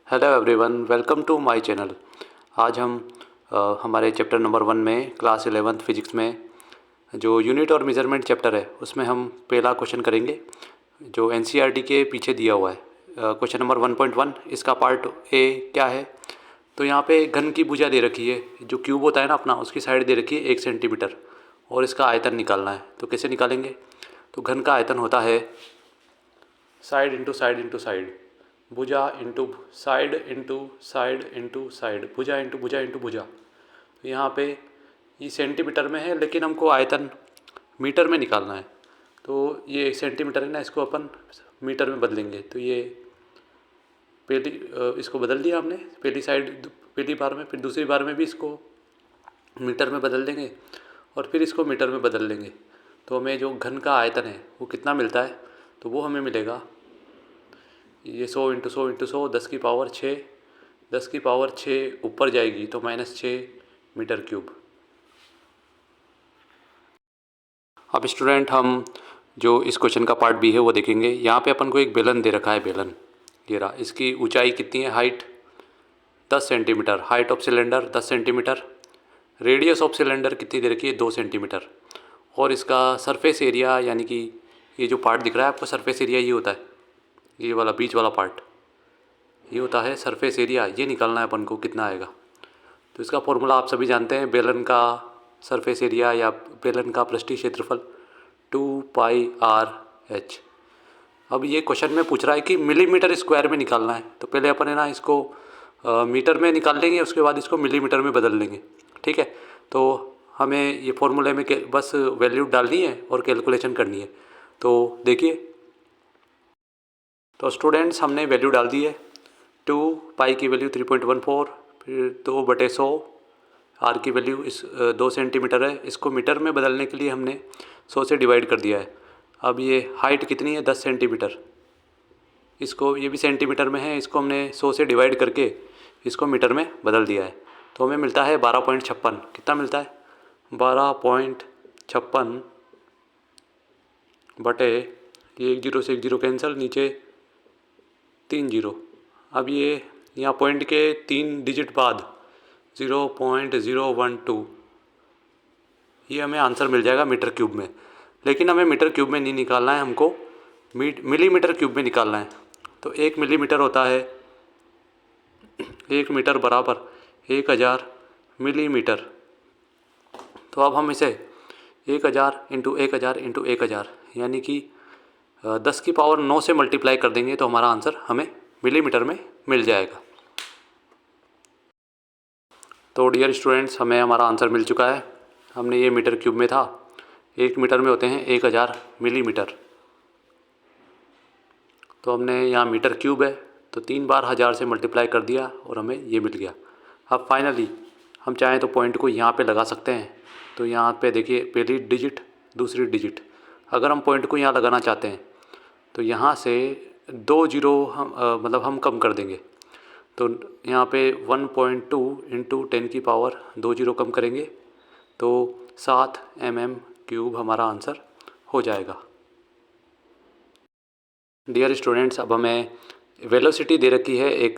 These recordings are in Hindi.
Hello everyone, welcome to my channel. आज हम हमारे चैप्टर नंबर 1 में क्लास 11th फिजिक्स में जो यूनिट और मेजरमेंट चैप्टर है उसमें हम पहला क्वेश्चन करेंगे जो एनसीईआरटी के पीछे दिया हुआ है। क्वेश्चन नंबर 1.1 इसका पार्ट ए क्या है। तो यहाँ पे घन की भुजा दे रखी है, जो क्यूब होता है ना अपना, उसकी साइड दे रखी है 1 सेंटीमीटर और इसका आयतन निकालना है। तो कैसे निकालेंगे? तो घन का आयतन होता है side into side into side, भुजा into side into side into side, भुजा इंटू भुजा इंटू भुजा। तो यहाँ पे ये सेंटीमीटर में है, लेकिन हमको आयतन मीटर में निकालना है। तो ये सेंटीमीटर है ना, इसको अपन मीटर में बदलेंगे। तो ये पहली इसको बदल दिया हमने पहली साइड पहली बार में, फिर दूसरी बार में भी इसको मीटर में बदल देंगे और फिर इसको मीटर में बदल लेंगे। तो हमें जो घन का आयतन है वो कितना मिलता है, तो वो हमें मिलेगा ये 100 इंटू 100 इंटू 100, 10 की पावर 6, 10 की पावर 6 ऊपर जाएगी तो -6 मीटर क्यूब। अब स्टूडेंट हम जो इस क्वेश्चन का पार्ट बी है वो देखेंगे। यहाँ पे अपन को एक बेलन दे रखा है, बेलन ये रहा। इसकी ऊंचाई कितनी है? Height 10 centimetre, height of cylinder 10 centimetre, radius of cylinder कितनी दे रखी है? 2 सेंटीमीटर। और इसका सरफेस एरिया, यानी कि ये जो पार्ट दिख रहा है आपको, सरफेस एरिया ये होता है, ये वाला बीच वाला पार्ट ये होता है सरफेस एरिया। ये निकालना है अपन को कितना आएगा। तो इसका फॉर्मूला आप सभी जानते हैं, बेलन का सरफेस एरिया या बेलन का पृष्ठीय क्षेत्रफल 2πr/h। अब ये क्वेश्चन में पूछ रहा है कि मिलीमीटर स्क्वायर में निकालना है। तो पहले अपन है ना इसको मीटर में निकाल लेंगे, उसके बाद इसको मिलीमीटर में बदल लेंगे, ठीक है। तो हमें ये फॉर्मूले में बस वैल्यू डालनी है और कैलकुलेशन करनी है। तो देखिए, तो स्टूडेंट्स हमने वैल्यू डाल दी है। 2π की वैल्यू 3.14, फिर 2/100, आर की वैल्यू 2 सेंटीमीटर है। इसको मीटर में बदलने के लिए हमने 100 से डिवाइड कर दिया है। अब ये हाइट कितनी है? 10 सेंटीमीटर। इसको, ये भी सेंटीमीटर में है, इसको हमने 100 से डिवाइड करके इसको मीटर में बदल दिया है। तो हमें मिलता है 12.56। कितना मिलता है? 12.56 बटे ये 1 0 से 1 0 कैंसिल, नीचे 3 0। अब ये यहाँ पॉइंट के 3 डिजिट बाद 0.012, ये हमें आंसर मिल जाएगा मीटर क्यूब में। लेकिन हमें मीटर क्यूब में नहीं निकालना है, हमको मिलीमीटर क्यूब में निकालना है। तो 1 मिलीमीटर होता है, 1 मीटर बराबर 1000 मिलीमीटर। तो अब हम इसे 1000 इंटू 1000 इंटू 1000 यानी कि 10 की पावर 9 से मल्टीप्लाई कर देंगे तो हमारा आंसर हमें मिलीमीटर में मिल जाएगा। तो डियर स्टूडेंट्स, हमें हमारा आंसर मिल चुका है। हमने ये मीटर क्यूब में था, 1 मीटर में होते हैं 1000 मिलीमीटर। तो हमने यहाँ मीटर क्यूब है तो 3 बार 1000 से मल्टीप्लाई कर दिया और हमें ये मिल गया। अब फाइनली हम चाहें तो पॉइंट को यहाँ पे लगा सकते हैं। तो यहाँ पे देखिए, पहली डिजिट दूसरी डिजिट, अगर हम पॉइंट को यहाँ लगाना चाहते हैं तो यहाँ से 2 0 हम मतलब हम कम कर देंगे। तो यहाँ पे 1.2 इंटू 10 की पावर 2 0 कम करेंगे तो 7 mm³ हमारा आंसर हो जाएगा। डियर स्टूडेंट्स, अब हमें वेलोसिटी दे रखी है, एक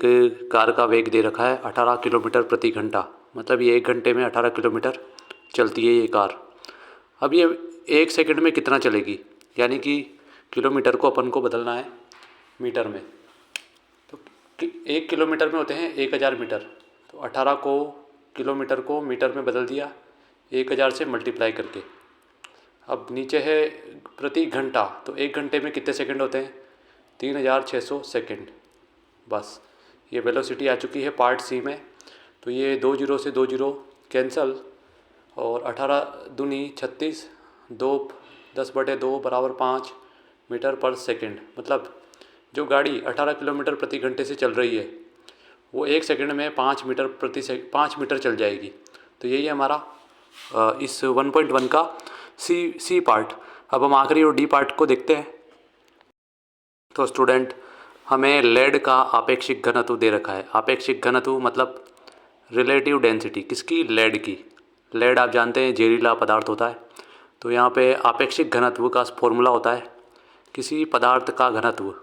कार का वेग दे रखा है 18 किलोमीटर प्रति घंटा, मतलब ये 1 घंटे में 18 किलोमीटर चलती है ये कार। अब ये 1 सेकंड में कितना चलेगी, यानी कि किलोमीटर को अपन को बदलना है मीटर में। तो 1 किलोमीटर में होते हैं 1000 मीटर। तो 18 को किलोमीटर को मीटर में बदल दिया 1000 से मल्टीप्लाई करके। अब नीचे है प्रति घंटा, तो 1 घंटे में कितने सेकंड होते हैं? 3600 सेकंड। बस ये वेलोसिटी आ चुकी है पार्ट सी में। तो ये 2 0 से 2 0 कैंसल और 18 दूनी 36, 2 10/2 बराबर 5 मीटर पर सेकंड। मतलब जो गाड़ी 18 किलोमीटर प्रति घंटे से चल रही है वो 1 सेकंड में 5 मीटर चल जाएगी। तो यही है हमारा इस 1.1 का सी पार्ट। अब हम आखिरी और डी पार्ट को देखते हैं। तो स्टूडेंट, हमें लेड का आपेक्षिक घनत्व दे रखा है। आपेक्षिक घनत्व मतलब रिलेटिव डेंसिटी किसकी? लेड की। लेड आप जानते हैं जहरीला पदार्थ होता है। तो यहाँ पे आपेक्षिक घनत्व का फॉर्मूला होता है किसी पदार्थ का घनत्व,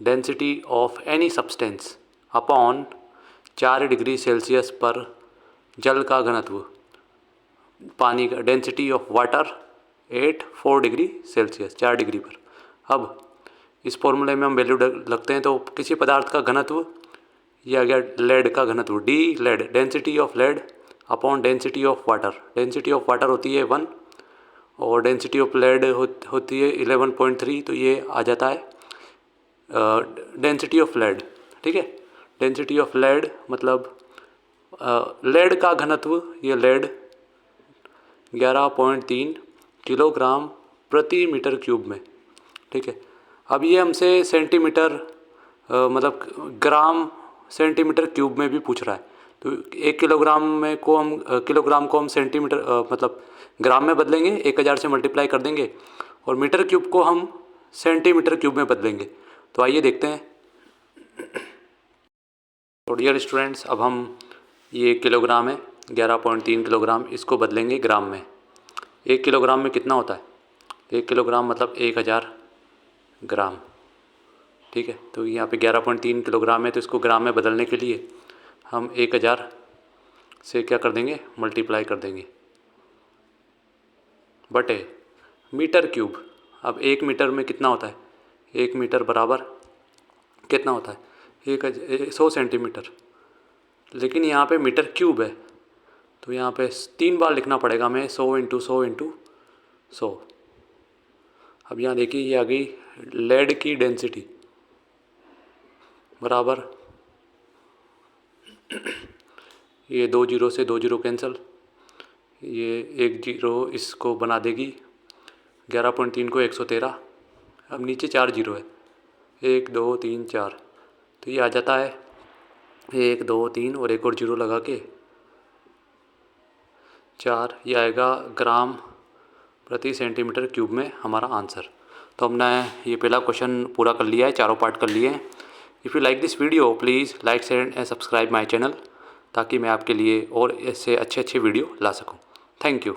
density of any substance upon 4 degree Celsius पर जल का घनत्व, पानी का density of water at 4 degree Celsius, 4 degree पर। अब इस फॉर्मूले में हम वैल्यू लगते हैं, तो किसी पदार्थ का घनत्व, ये आ गया लेड का घनत्व, the lead, density of lead upon density of water. Density of water होती है 1 और डेंसिटी ऑफ लेड होती है 11.3, तो ये आ जाता है डेंसिटी ऑफ लेड। ठीक है, डेंसिटी ऑफ लेड मतलब लेड का घनत्व, ये लेड 11.3 किलोग्राम प्रति मीटर क्यूब में। ठीक है, अब ये हमसे सेंटीमीटर मतलब ग्राम सेंटीमीटर क्यूब में भी पूछ रहा है, तो 1 किलोग्राम में को हम किलोग्राम को हम सेंटीमीटर मतलब ग्राम में बदलेंगे, 1000 से मल्टीप्लाई कर देंगे, और मीटर क्यूब को हम सेंटीमीटर क्यूब में बदलेंगे। तो आइए देखते हैं। तो डियर स्टूडेंट्स, अब हम ये किलोग्राम है 11.3 किलोग्राम, इसको बदलेंगे ग्राम में। 1 किलोग्राम में कितना होता है? 1 किलोग्राम मतलब 1000 ग्राम। ठीक है, तो यहाँ पे 11.3 किलोग्राम है, तो इसको ग्राम में बदलने के लिए हम 1000 से क्या कर देंगे, मल्टीप्लाई कर देंगे, बटे मीटर क्यूब। अब 1 मीटर में कितना होता है? 1 मीटर बराबर कितना होता है? 100 सेंटीमीटर, लेकिन यहाँ पे मीटर क्यूब है, तो यहाँ पे 3 बार लिखना पड़ेगा हमें, 100 इंटू 100 इंटू 100। अब यहाँ देखिए, ये आ गई लेड की डेंसिटी बराबर, ये 2 जीरो से 2 जीरो कैंसिल, ये 1 जीरो इसको बना देगी 11.3 को 113। अब नीचे 4 जीरो है, 1 2 3 4, तो ये आ जाता है 1 2 3 और एक और जीरो लगा के 4, ये आएगा ग्राम प्रति सेंटीमीटर क्यूब में हमारा आंसर। तो हमने ये पहला क्वेश्चन पूरा कर लिया है, चारों पार्ट कर लिए हैं। If you like this video please like share and subscribe my channel, ताकि मैं आपके लिए और इससे अच्छे वीडियो ला सकूं। Thank you.